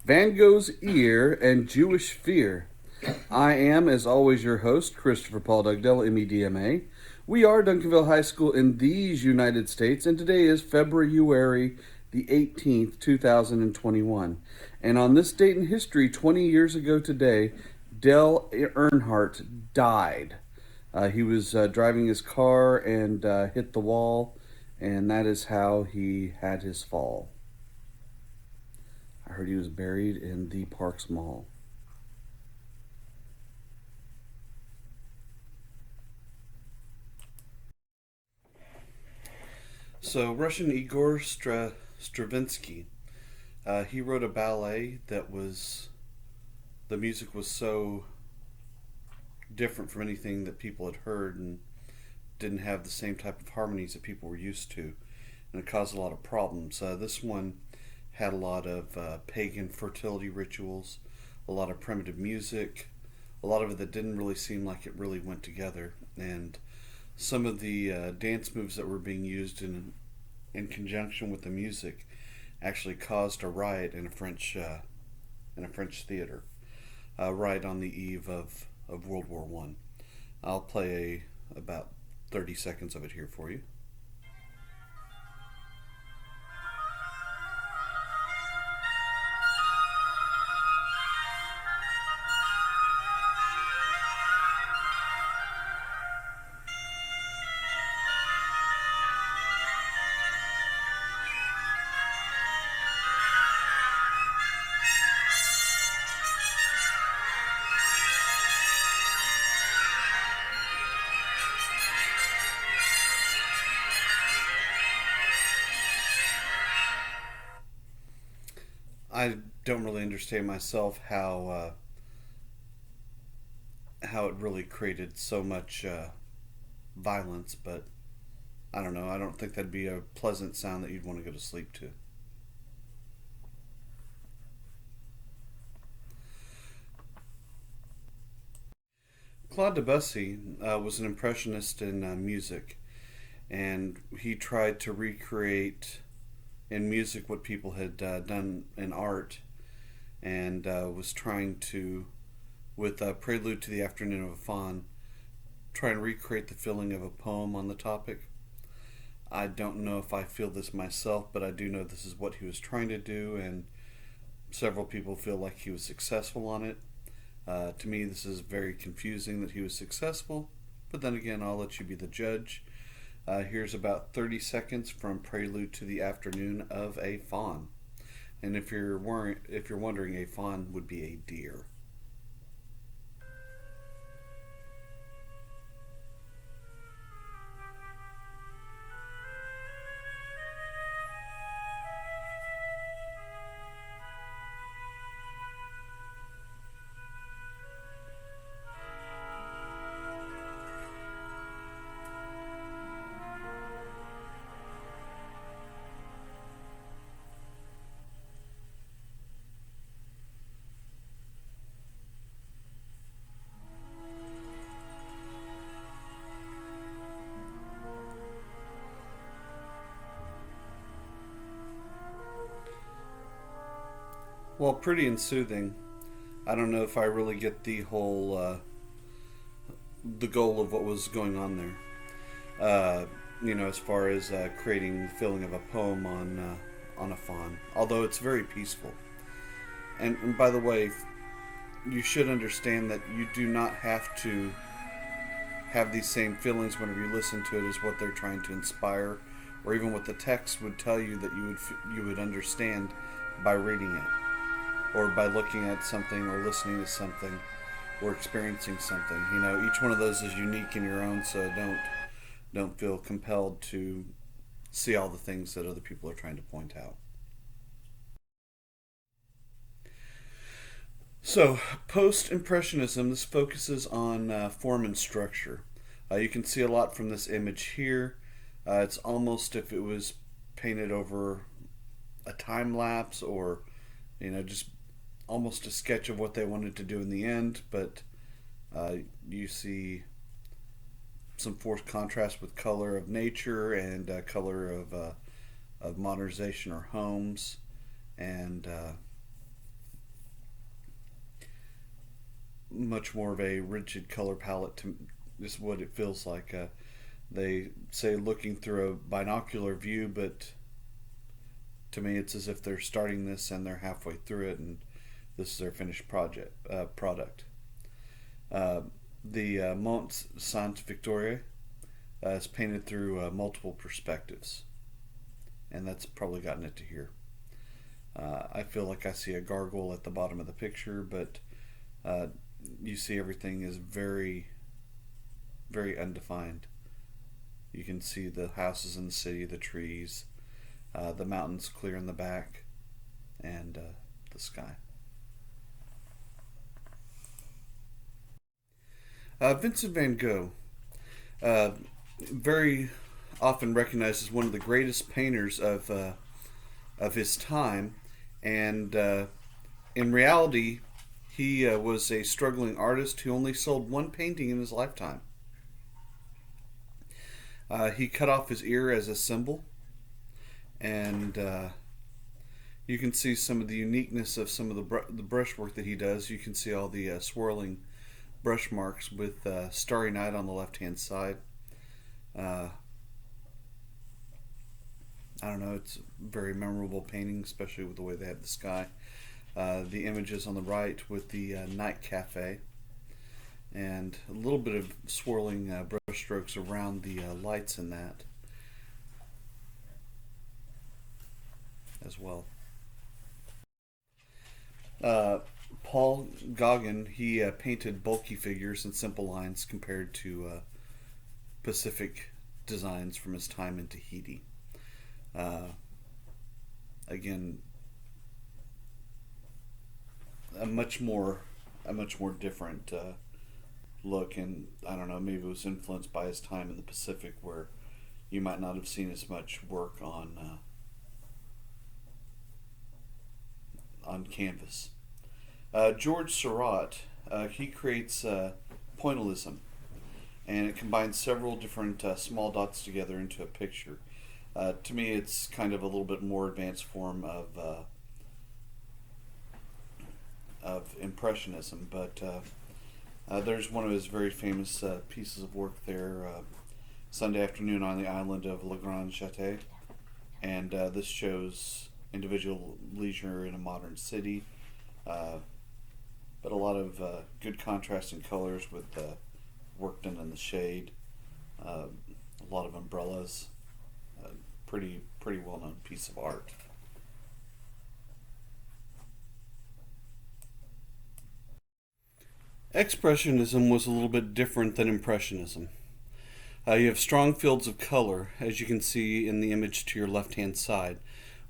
Van Gogh's Ear, and Jewish Fear. I am, as always, your host, Christopher Paul Dugdale, MEDMA. We are Duncanville High School in these United States, and today is February the 18th, 2021. And on this date in history, 20 years ago today, Dale Earnhardt died. He was driving his car and hit the wall, and that is how he had his fall. I heard he was buried in the Parks Mall. So, Russian Igor Stravinsky, he wrote a ballet that the music was so different from anything that people had heard and didn't have the same type of harmonies that people were used to. And it caused a lot of problems. This one had a lot of pagan fertility rituals, a lot of primitive music, a lot of it that didn't really seem like it really went together. And some of the dance moves that were being used in conjunction with the music actually caused a riot in a French theater, right on the eve of World War One. I'll play about 30 seconds of it here for you. I don't really understand myself how it really created so much violence, but I don't know. I don't think that'd be a pleasant sound that you'd want to go to sleep to. Claude Debussy was an impressionist in music, and he tried to recreate in music what people had done in art, and was trying to, with Prelude to the Afternoon of a Faun, try and recreate the feeling of a poem on the topic. I don't know if I feel this myself, but I do know this is what he was trying to do, and several people feel like he was successful on it. To me, this is very confusing that he was successful, but then again, I'll let you be the judge. Here's about 30 seconds from Prelude to the Afternoon of a Faun. And if you're wondering, a faun would be a deer. Well, pretty and soothing. I don't know if I really get the goal of what was going on there. As far as creating the feeling of a poem on a faun, although it's very peaceful. And by the way, you should understand that you do not have to have these same feelings whenever you listen to it as what they're trying to inspire, or even what the text would tell you that you would understand by reading it, or by looking at something, or listening to something, or experiencing something. Each one of those is unique in your own, so don't feel compelled to see all the things that other people are trying to point out. So, post-impressionism, this focuses on form and structure. You can see a lot from this image here. It's almost if it was painted over a time lapse, or just almost a sketch of what they wanted to do in the end. But you see some forced contrast with color of nature and color of modernization or homes, and much more of a rigid color palette to is what it feels like. They say looking through a binocular view, but to me it's as if they're starting this and they're halfway through it, and this is their finished product. The Mont Sainte Victoire is painted through multiple perspectives, and that's probably gotten it to here. I feel like I see a gargoyle at the bottom of the picture, but you see everything is very, very undefined. You can see the houses in the city, the trees, the mountains clear in the back, and the sky. Vincent van Gogh, very often recognized as one of the greatest painters of his time, and in reality, he was a struggling artist who only sold one painting in his lifetime. He cut off his ear as a symbol, and you can see some of the uniqueness of some of the brushwork that he does. You can see all the swirling brush marks with Starry Night on the left-hand side. I don't know, it's a very memorable painting, especially with the way they have the sky. The images on the right with the night cafe, and a little bit of swirling brush strokes around the lights in that as well. Paul Gauguin, he painted bulky figures and simple lines compared to Pacific designs from his time in Tahiti. Again, a much more different look, and I don't know, maybe it was influenced by his time in the Pacific, where you might not have seen as much work on canvas. George Seurat, he creates pointillism, and it combines several different small dots together into a picture. To me, it's kind of a little bit more advanced form of Impressionism, but there's one of his very famous pieces of work there, Sunday Afternoon on the Island of Le Grand Château, and this shows individual leisure in a modern city, but a lot of good contrasting colors with work done in the shade, a lot of umbrellas, pretty well-known piece of art. Expressionism was a little bit different than Impressionism. You have strong fields of color, as you can see in the image to your left-hand side,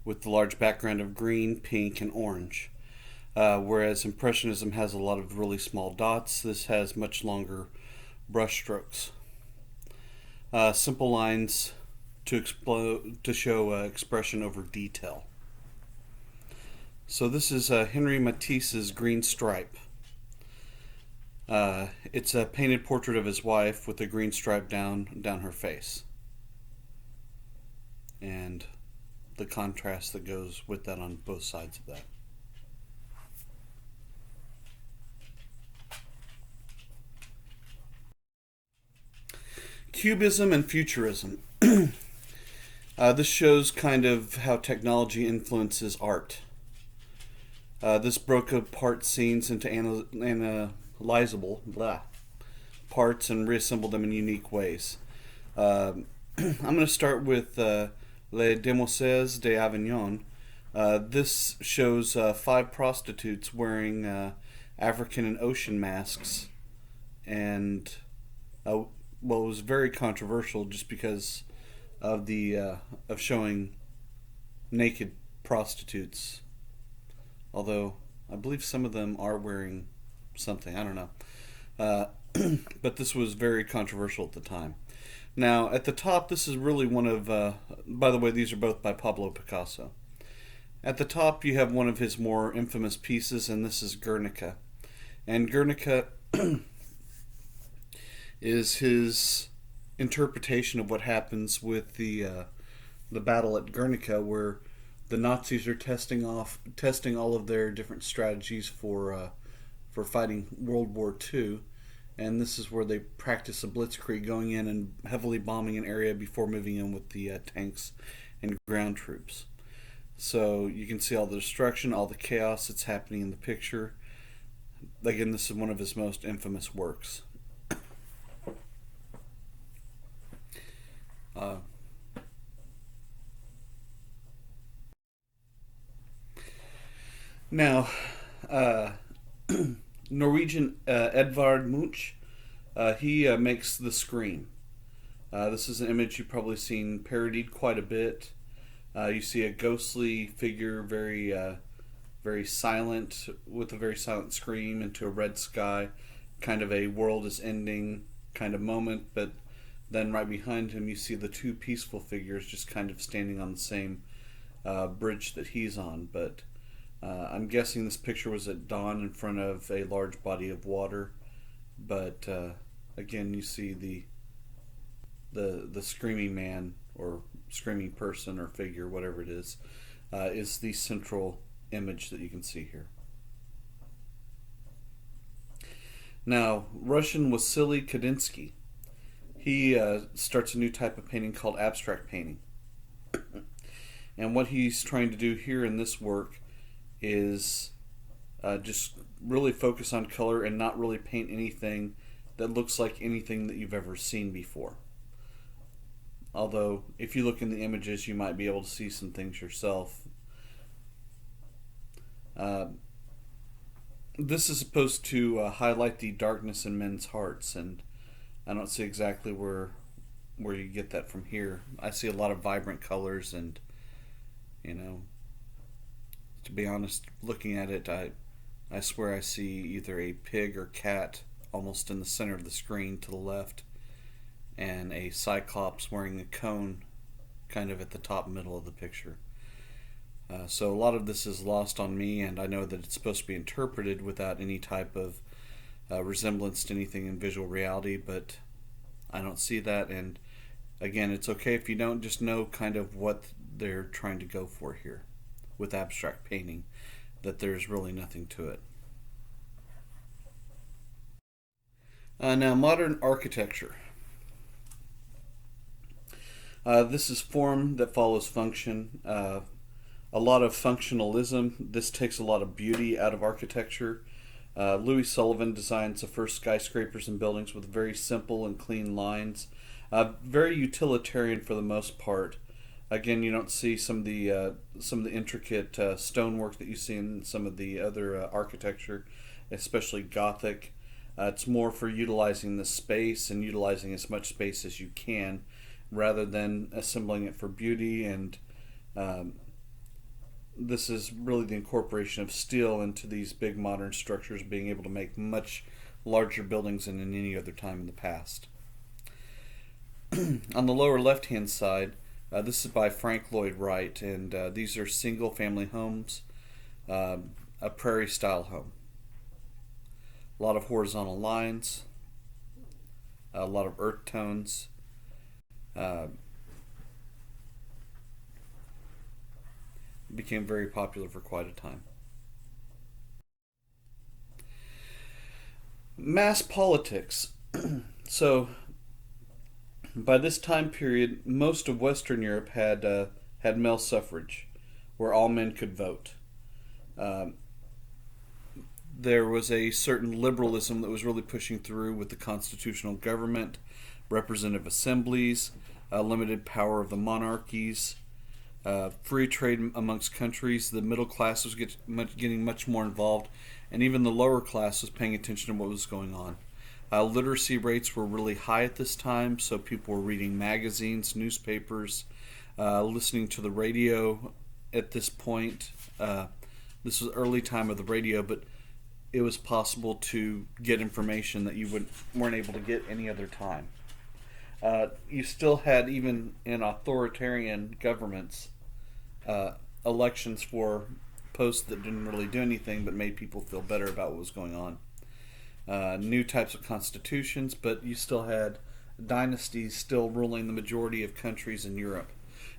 with the large background of green, pink, and orange. Whereas Impressionism has a lot of really small dots, this has much longer brush strokes. Simple lines to show expression over detail. So this is Henri Matisse's Green Stripe. It's a painted portrait of his wife with a green stripe down her face, and the contrast that goes with that on both sides of that. Cubism and Futurism. This shows kind of how technology influences art. This broke apart scenes into analyzable parts and reassembled them in unique ways. I'm going to start with Les Demoiselles d'Avignon. This shows 5 prostitutes wearing African and ocean masks, and it was very controversial just because of the of showing naked prostitutes. Although I believe some of them are wearing something, I don't know. But this was very controversial at the time. Now, at the top, this is really one of, by the way, these are both by Pablo Picasso. At the top, you have one of his more infamous pieces, and this is Guernica. And Guernica is his interpretation of what happens with the battle at Guernica, where the Nazis are testing all of their different strategies for for fighting World War II. And this is where they practice a blitzkrieg, going in and heavily bombing an area before moving in with the tanks and ground troops. So you can see all the destruction, all the chaos that's happening in the picture. Again, this is one of his most infamous works. Now, Norwegian Edvard Munch, he makes The Scream. This is an image you've probably seen parodied quite a bit. You see a ghostly figure, very silent, with a very silent scream into a red sky, kind of a world is ending kind of moment, but then right behind him you see the two peaceful figures just kind of standing on the same bridge that he's on. But I'm guessing this picture was at dawn in front of a large body of water. But again, you see the screaming man or screaming person or figure, whatever it is the central image that you can see here. Now, Russian Wasily Kandinsky, he starts a new type of painting called abstract painting. And what he's trying to do here in this work is just really focus on color and not really paint anything that looks like anything that you've ever seen before. Although, if you look in the images, you might be able to see some things yourself. This is supposed to highlight the darkness in men's hearts, and I don't see exactly where you get that from here. I see a lot of vibrant colors, and to be honest, looking at it, I swear I see either a pig or cat almost in the center of the screen to the left, and a cyclops wearing a cone kind of at the top middle of the picture. So a lot of this is lost on me, and I know that it's supposed to be interpreted without any type of resemblance to anything in visual reality, but I don't see that. And again, it's okay if you don't just know kind of what they're trying to go for here with abstract painting, that there's really nothing to it. Now, modern architecture. This is form that follows function. A lot of functionalism. This takes a lot of beauty out of architecture. Louis Sullivan designs the first skyscrapers and buildings with very simple and clean lines. Very utilitarian for the most part. Again, you don't see some of the intricate stonework that you see in some of the other architecture, especially Gothic. It's more for utilizing the space and utilizing as much space as you can, rather than assembling it for beauty. And this is really the incorporation of steel into these big modern structures, being able to make much larger buildings than in any other time in the past. On the lower left hand side, this is by Frank Lloyd Wright, and these are single family homes, a prairie style home. A lot of horizontal lines, a lot of earth tones. Became very popular for quite a time. Mass politics. So, by this time period, most of Western Europe had male suffrage, where all men could vote. There was a certain liberalism that was really pushing through with the constitutional government, representative assemblies, limited power of the monarchies, free trade amongst countries. The middle class was getting much more involved, and even the lower class was paying attention to what was going on. Literacy rates were really high at this time, so people were reading magazines, newspapers, listening to the radio at this point. This was early time of the radio, but it was possible to get information that you weren't able to get any other time. You still had, even in authoritarian governments, elections for posts that didn't really do anything but made people feel better about what was going on. New types of constitutions, but you still had dynasties still ruling the majority of countries in Europe.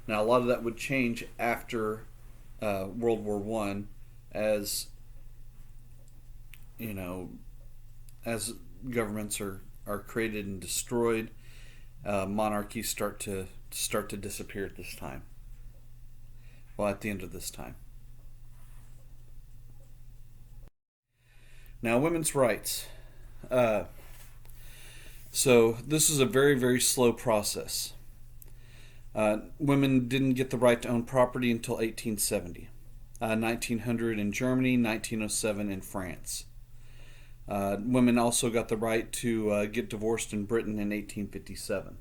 Now, a lot of that would change after World War I, as you know, as governments are created and destroyed, monarchies start to disappear at this time. Well, at the end of this time. Now, women's rights. So this is a very, very slow process. Women didn't get the right to own property until 1870. 1900 in Germany, 1907 in France. Women also got the right to get divorced in Britain in 1857.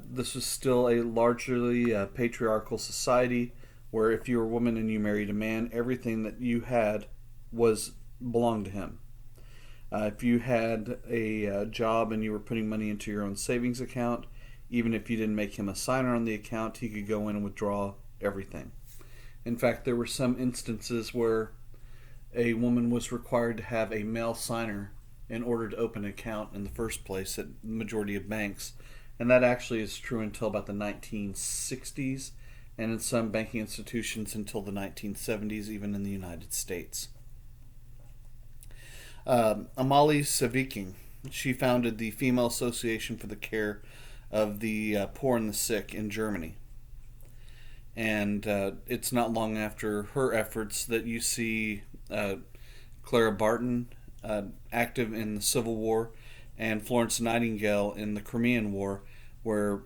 This was still a largely patriarchal society where if you were a woman and you married a man, everything that you had belonged to him. If you had a job and you were putting money into your own savings account, even if you didn't make him a signer on the account, he could go in and withdraw everything. In fact, there were some instances where a woman was required to have a male signer in order to open an account in the first place at the majority of banks. And that actually is true until about the 1960s, and in some banking institutions until the 1970s, even in the United States. Amalie Saviking, she founded the Female Association for the Care of the Poor and the Sick in Germany. And it's not long after her efforts that you see Clara Barton active in the Civil War and Florence Nightingale in the Crimean War, where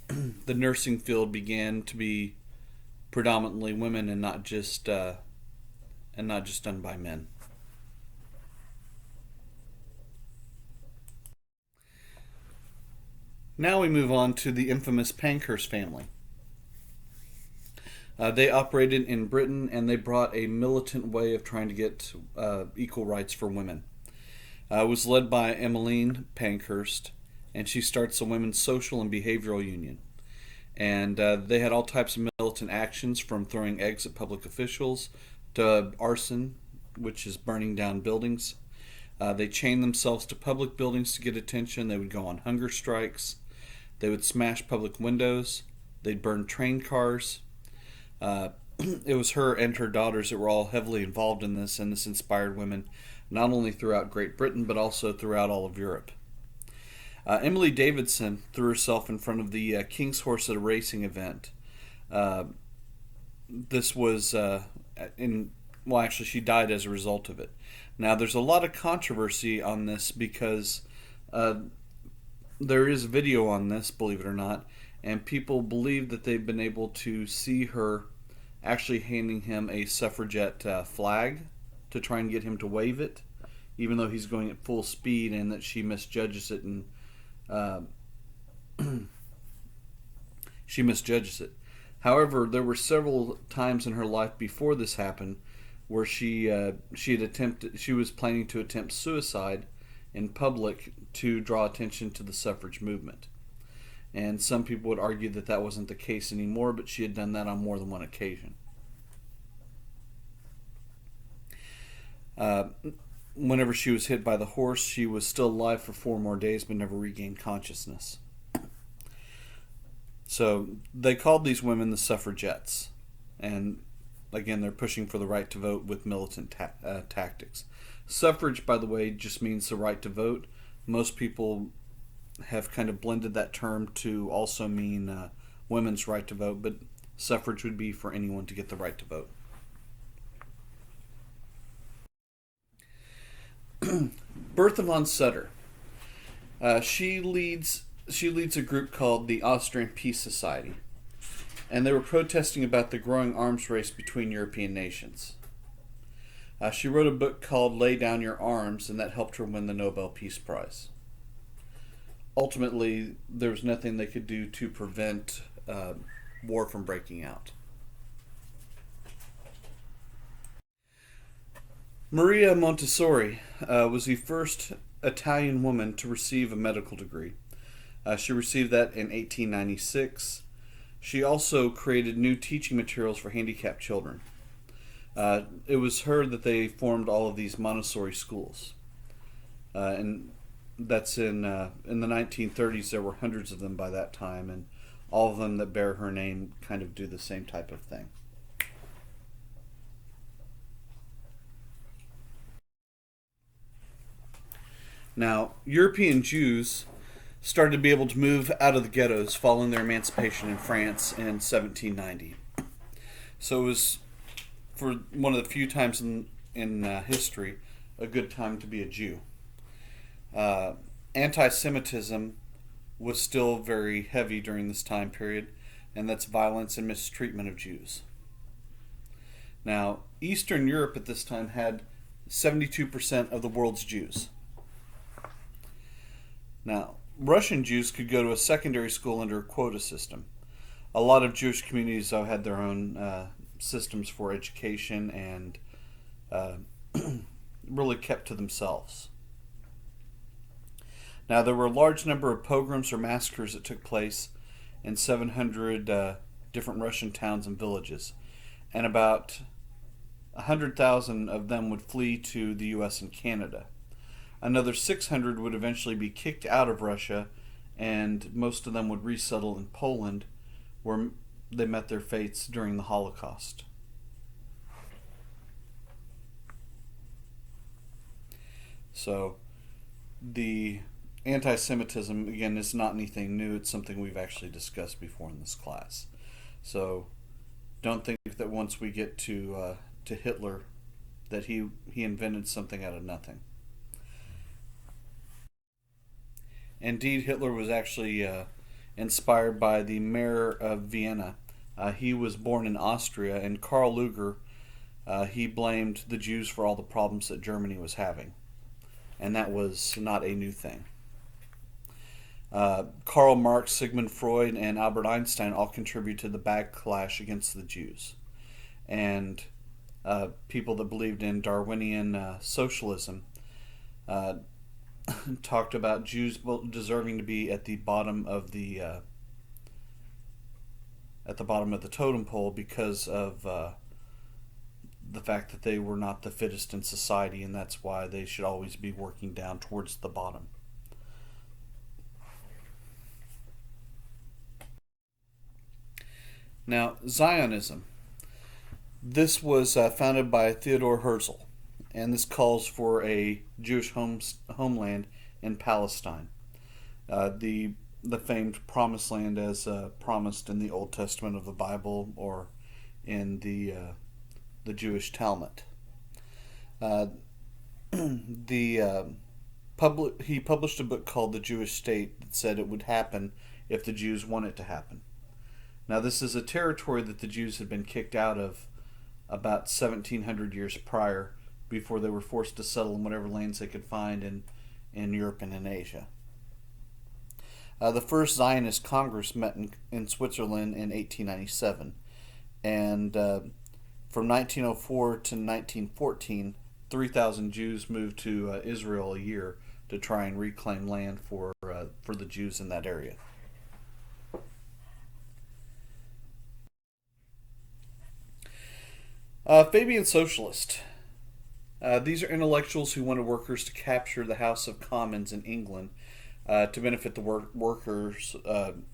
the nursing field began to be predominantly women and not just done by men. Now we move on to the infamous Pankers family. They operated in Britain, and they brought a militant way of trying to get equal rights for women. It was led by Emmeline Pankhurst, and she starts a women's social and behavioral union. And they had all types of militant actions, from throwing eggs at public officials to arson, which is burning down buildings. They chained themselves to public buildings to get attention. They would go on hunger strikes. They would smash public windows. They'd burn train cars. It was her and her daughters that were all heavily involved in this, and this inspired women not only throughout Great Britain but also throughout all of Europe. Emily Davidson threw herself in front of the King's Horse at a racing event. This was actually she died as a result of it. Now there's a lot of controversy on this because there is video on this, believe it or not, and people believe that they've been able to see her actually handing him a suffragette flag to try and get him to wave it, even though he's going at full speed, and that she misjudges it and she misjudges it. However, there were several times in her life before this happened where she was planning to attempt suicide in public to draw attention to the suffrage movement. And some people would argue that that wasn't the case anymore, but she had done that on more than one occasion. Whenever she was hit by the horse, she was still alive for 4 more days but never regained consciousness. So they called these women the suffragettes. And again, they're pushing for the right to vote with militant tactics. Suffrage, by the way, just means the right to vote. Most people have kind of blended that term to also mean women's right to vote, but suffrage would be for anyone to get the right to vote. Bertha von Sutter. She leads a group called the Austrian Peace Society, and they were protesting about the growing arms race between European nations. She wrote a book called Lay Down Your Arms, and that helped her win the Nobel Peace Prize. Ultimately, there was nothing they could do to prevent war from breaking out. Maria Montessori was the first Italian woman to receive a medical degree. She received that in 1896. She also created new teaching materials for handicapped children. It was her that they formed all of these Montessori schools. And that's in the 1930s. There were hundreds of them by that time, and all of them that bear her name kind of do the same type of thing. Now, European Jews started to be able to move out of the ghettos following their emancipation in France in 1790. So it was, for one of the few times in history, a good time to be a Jew. Anti-Semitism was still very heavy during this time period, and that's violence and mistreatment of Jews. Now, Eastern Europe at this time had 72% of the world's Jews. Now, Russian Jews could go to a secondary school under a quota system. A lot of Jewish communities, though, had their own systems for education and really kept to themselves. Now, there were a large number of pogroms or massacres that took place in 700 different Russian towns and villages, and about 100,000 of them would flee to the U.S. and Canada. Another 600 would eventually be kicked out of Russia, and most of them would resettle in Poland, where they met their fates during the Holocaust. So, the anti-Semitism, again, is not anything new. It's something we've actually discussed before in this class. So, don't think that once we get to Hitler, that he invented something out of nothing. Indeed, Hitler was actually inspired by the mayor of Vienna. He was born in Austria, and Karl Lueger, he blamed the Jews for all the problems that Germany was having. And that was not a new thing. Karl Marx, Sigmund Freud, and Albert Einstein all contributed to the backlash against the Jews. And people that believed in Darwinian socialism talked about Jews deserving to be at the bottom of the totem pole because of the fact that they were not the fittest in society, and that's why they should always be working down towards the bottom. Now, Zionism. This was founded by Theodor Herzl, and this calls for a Jewish homeland in Palestine, the famed Promised Land as promised in the Old Testament of the Bible or in the Jewish Talmud. He published a book called The Jewish State that said it would happen if the Jews want it to happen. Now, this is a territory that the Jews had been kicked out of about 1700 years prior, before they were forced to settle in whatever lands they could find in Europe and in Asia. The first Zionist Congress met in Switzerland in 1897, and from 1904 to 1914, 3,000 Jews moved to Israel a year to try and reclaim land for the Jews in that area. Fabian Socialist. These are intellectuals who wanted workers to capture the House of Commons in England to benefit the workers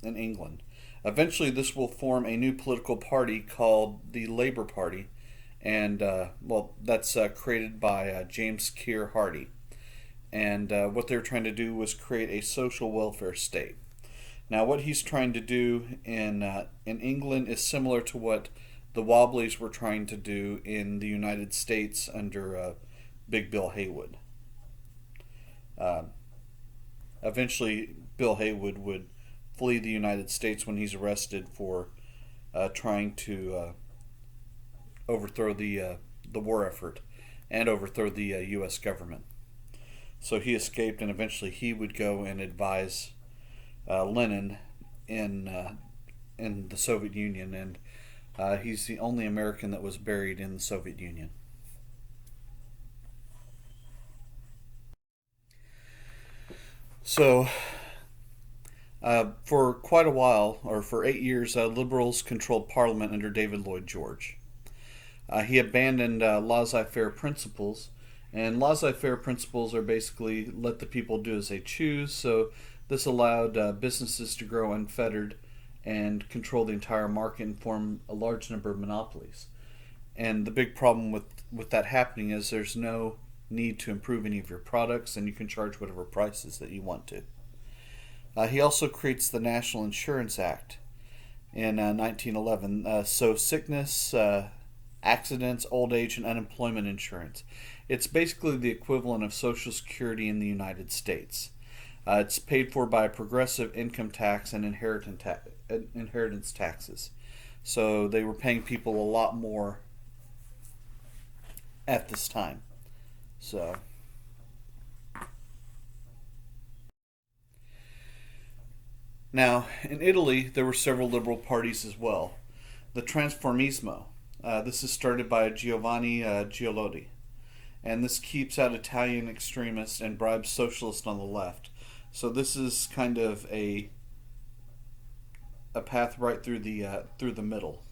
in England. Eventually, this will form a new political party called the Labour Party, and that's created by James Keir Hardie. And what they were trying to do was create a social welfare state. Now, what he's trying to do in England is similar to what the Wobblies were trying to do in the United States under Big Bill Haywood. Eventually, Bill Haywood would flee the United States when he's arrested for trying to overthrow the war effort and overthrow the U.S. government. So he escaped, and eventually he would go and advise Lenin in the Soviet Union, and he's the only American that was buried in the Soviet Union. So, for quite a while, or for 8 years, liberals controlled Parliament under David Lloyd George. He abandoned laissez-faire principles, and laissez-faire principles are basically let the people do as they choose, so this allowed businesses to grow unfettered and control the entire market and form a large number of monopolies. And the big problem with that happening is there's no need to improve any of your products, and you can charge whatever prices that you want to. He also creates the National Insurance Act in 1911. So sickness, accidents, old age, and unemployment insurance. It's basically the equivalent of Social Security in the United States. It's paid for by a progressive income tax and inheritance taxes. So they were paying people a lot more at this time. So now in Italy there were several liberal parties as well. The Transformismo. This is started by Giovanni Giolotti, and this keeps out Italian extremists and bribes socialists on the left. So this is kind of a path right through the middle.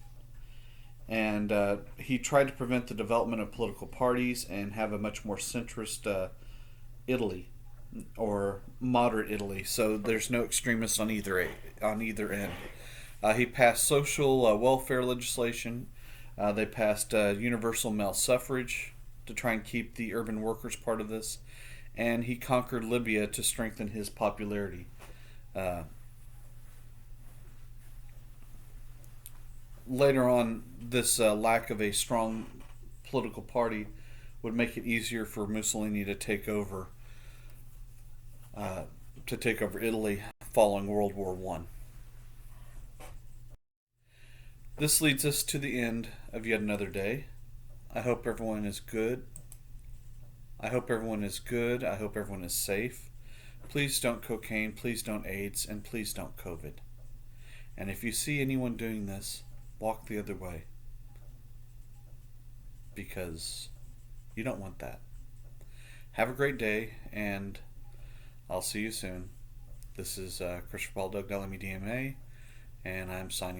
And he tried to prevent the development of political parties and have a much more centrist Italy, or moderate Italy. So there's no extremists on either end. He passed social welfare legislation. They passed universal male suffrage to try and keep the urban workers part of this, and he conquered Libya to strengthen his popularity. Uh, Later on, this lack of a strong political party would make it easier for Mussolini uh, to take over Italy following World War One. This leads us to the end of yet another day. I hope everyone is good. I hope everyone is good. I hope everyone is safe. Please don't cocaine. Please don't AIDS. And please don't COVID. And if you see anyone doing this, walk the other way, because you don't want that. Have a great day, and I'll see you soon. This is Christopher Paul Doug DMA, and I'm signing